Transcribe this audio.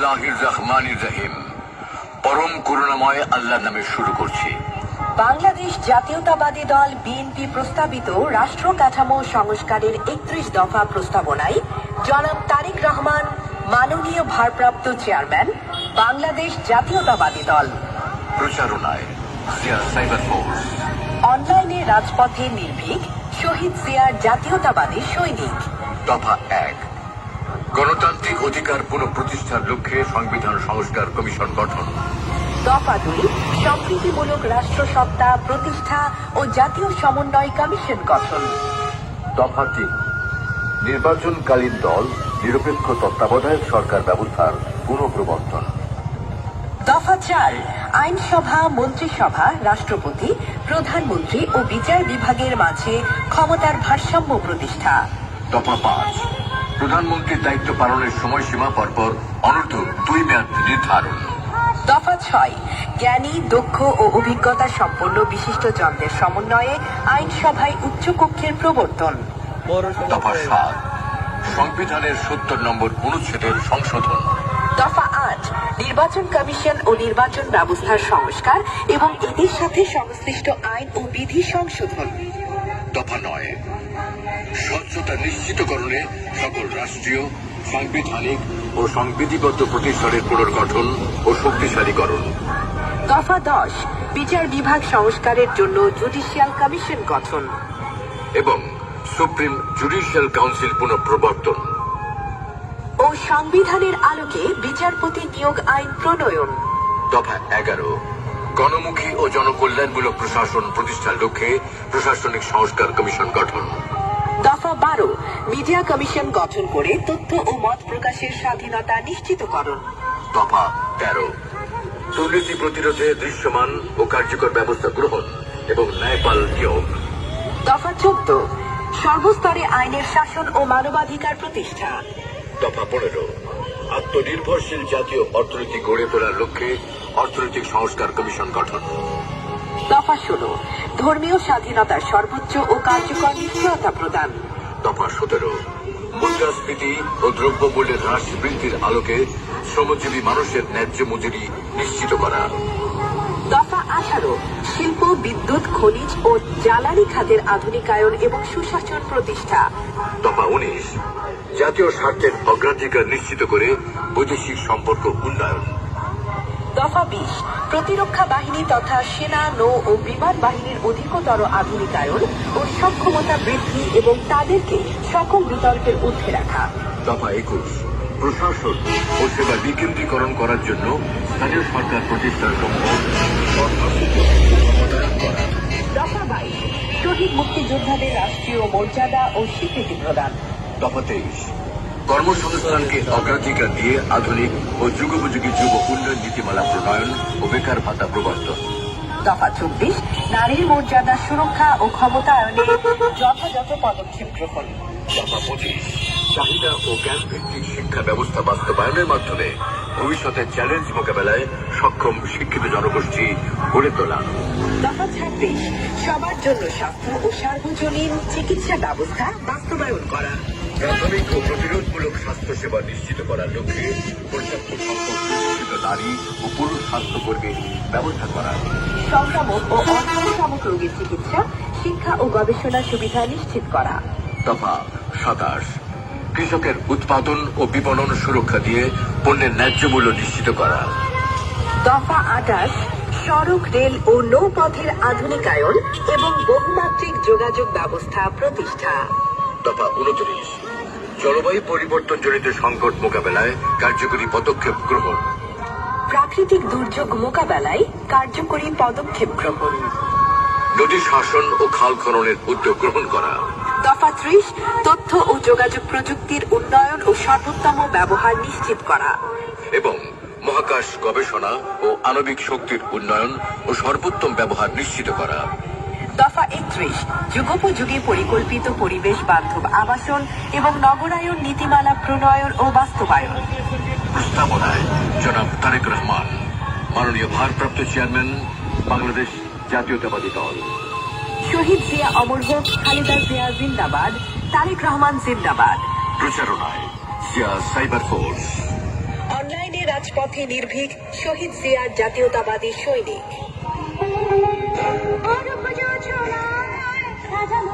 বিসমিল্লাহির রহমানির রহিম। পরম করুণাময় আল্লাহর নামে শুরু করছি। বাংলাদেশ জাতীয়তাবাদী দল বিএনপি প্রস্তাবিত রাষ্ট্র কাঠামো সংস্কারের 31 দফা প্রস্তাবনায় জনাব তারেক রহমান, মাননীয় ভারপ্রাপ্ত চেয়ারম্যান, বাংলাদেশ জাতীয়তাবাদী দল। প্রচারণায় জিয়া সাইবার ফোর্স। অনলাইনে রাজপথে নির্ভীক, শহীদ জিয়ার জাতীয়তাবাদী সৈনিক। দফা 1, গণতান্ত্রিক অধিকার পুনঃপ্রতিষ্ঠার লক্ষ্যে সংবিধান সংস্কার কমিশন গঠন। দফা 2, সম্প্রীতিমূলক রাষ্ট্রসত্তা প্রতিষ্ঠা ও জাতীয় সমন্বয় কমিশন গঠন। দফা 3, নির্বাচনকালীন দল নিরপেক্ষ তত্ত্বাবধায়ক সরকার ব্যবস্থার পুনঃপ্রবর্তন। দফা 4, আইনসভা, মন্ত্রিসভা, রাষ্ট্রপতি, প্রধানমন্ত্রী ও বিচার বিভাগের মাঝে ক্ষমতার ভারসাম্য প্রতিষ্ঠা। দফা 5, প্রধানমন্ত্রীর দায়িত্ব পালনের সময়সীমা পরপর অনূর্ধ্ব 2 মেয়াদ নির্ধারণ। দফা 6, জ্ঞানী, দক্ষ ও অভিজ্ঞতা সম্পন্ন বিশিষ্টজনদের সমন্বয়ে আইনসভায় উচ্চকক্ষের প্রবর্তন। দফা 7, সংবিধানের 70 নম্বর অনুচ্ছেদের সংশোধন। দফা 8, নির্বাচন কমিশন ও নির্বাচন ব্যবস্থার সংস্কার এবং এদের সাথে সংশ্লিষ্ট আইন ও বিধি সংশোধন। দফা 9, স্বচ্ছতা নিশ্চিতকরণে সকল রাষ্ট্রীয়, সাংবিধানিক ও সংবিধিবদ্ধ প্রতিষ্ঠানের পুনর্গঠন ও শক্তিশালীকরণ। দফা 10, বিচার বিভাগ সংস্কারের জন্য জুডিশিয়াল কমিশন গঠন এবং সুপ্রিম জুডিশিয়াল কাউন্সিল পুনঃপ্রবর্তন ও সংবিধানের আলোকে বিচারপতি নিয়োগ আইন প্রণয়ন। দফা 11, গণমুখী ও জনকল্যাণমূলক প্রশাসন প্রতিষ্ঠার লক্ষ্যে প্রশাসনিক সংস্কার কমিশন গঠন। দফা 12, মিডিয়া কমিশন গঠন করে তথ্য ও মত প্রকাশের স্বাধীনতা নিশ্চিতকরণ। দফা 13, দুর্নীতি প্রতিরোধে দৃশ্যমান ও কার্যকর ব্যবস্থা গ্রহণ এবং ন্যায়পাল নিয়োগ। দফা 14, সর্বস্তরে আইনের শাসন ও মানবাধিকার প্রতিষ্ঠা। দফা 15, আত্মনির্ভরশীল জাতীয় অর্থনীতি গড়ে তোলার লক্ষ্যে অর্থনৈতিক সংস্কার কমিশন গঠন। দফা 16, ধর্মীয় স্বাধীনতার সর্বোচ্চ ও কার্যকর নিশ্চয়তা প্রদান। দফা 17, মুদ্রাস্ফীতি ও দ্রব্যমূল্যের হ্রাস বৃদ্ধির আলোকে শ্রমজীবী মানুষের ন্যায্য মজুরি নিশ্চিত করা। দফা 18, শিল্প, বিদ্যুৎ, খনিজ ও জ্বালানি খাতের আধুনিকায়ন এবং সুশাসন প্রতিষ্ঠা। দফা 19, জাতীয় স্বার্থের অগ্রাধিকার নিশ্চিত করে বৈদেশিক সম্পর্ক উন্নয়ন। দফা 20, প্রতিরক্ষা বাহিনী তথা সেনা, নৌ ও বিমান বাহিনীর অধিকতর আধুনিকায়ন ও সক্ষমতা বৃদ্ধি এবং তাদেরকে সকল বিতর্কের ঊর্ধ্বে রাখা। দফা 21, প্রশাসন ও সেবা বিকেন্দ্রীকরণ করার জন্য স্থানীয় সরকার প্রতিষ্ঠার সমূহ ক্ষমতায়ন করা। দফা 22, শহীদ মুক্তিযোদ্ধাদের রাষ্ট্রীয় মর্যাদা ও স্বীকৃতি প্রদান। দফা 23, কর্মসংস্থানকে অগ্রাধিকার দিয়ে আধুনিক ও যুগোপযোগী যুব উন্নয়ন নীতিমালা প্রণয়ন ও বেকার ভাতা প্রবর্তন। দফা 24, নারীর মর্যাদা সুরক্ষা ও ক্ষমতায়নে যথাযথ পদক্ষেপ গ্রহণ। দফা 25, চাহিদা ও জ্ঞান ভিত্তিক শিক্ষা ব্যবস্থা বাস্তবায়নের মাধ্যমে ভবিষ্যতের চ্যালেঞ্জ মোকাবেলায় সক্ষম শিক্ষিত জনগোষ্ঠী গড়ে তোলা। দফা 26, সবার জন্য স্বাস্থ্য ও সার্বজনীন চিকিৎসা ব্যবস্থা বাস্তবায়ন করা। প্রাথমিক ও প্রতিরোধমূলক স্বাস্থ্য সেবা নিশ্চিত করার লক্ষ্যে পর্যাপ্ত সংখ্যক প্রশিক্ষিত নারী ও পুরুষ স্বাস্থ্যকর্মীর ব্যবস্থা করা। সংক্রামক ও অসংক্রামক রোগীর চিকিৎসা, শিক্ষা ও গবেষণা সুবিধা নিশ্চিত করা। দফা 27, কৃষকের উৎপাদন ও বিপণন সুরক্ষা দিয়ে পণ্যের ন্যায্য মূল্য নিশ্চিত করা। দফা 28, সড়ক, রেল ও নৌপথের আধুনিকায়ন এবং বহুমাত্রিক যোগাযোগ ব্যবস্থা প্রতিষ্ঠা। দফা 29, জলবায়ু পরিবর্তনজনিত সংকট মোকাবেলায় কার্যকরী পদক্ষেপ গ্রহণ। প্রাকৃতিক দুর্যোগ মোকাবেলায় কার্যকরী পদক্ষেপ গ্রহণ। নদী শাসন ও খাল খননের উদ্যোগ গ্রহণ করা। দফা 30, তথ্য ও যোগাযোগ প্রযুক্তির উন্নয়ন ও সর্বোত্তম ব্যবহার নিশ্চিত করা এবং মহাকাশ গবেষণা ও আণবিক শক্তির উন্নয়ন ও সর্বোত্তম ব্যবহার নিশ্চিত করা। দফা 31, যুগোপযোগী পরিকল্পিত পরিবেশ বান্ধব আবাসন এবং নগরায়ন নীতিমালা প্রণয়ন ও বাস্তবায়ন। প্রস্তাবনায় জনাব তারেক রহমান, মাননীয় ভারপ্রাপ্ত চেয়ারম্যান, বাংলাদেশ জাতীয়তাবাদী দল। শহীদ জিয়া অমর হোক, খালেদা জিয়া জিন্দাবাদ, তারেক রহমান জিন্দাবাদ। প্রচারণায় জিয়া সাইবার ফোর্স। অনলাইনে রাজপথে নির্ভীক শহীদ জিয়ার জাতীয়তাবাদী সৈনিক। সাজানো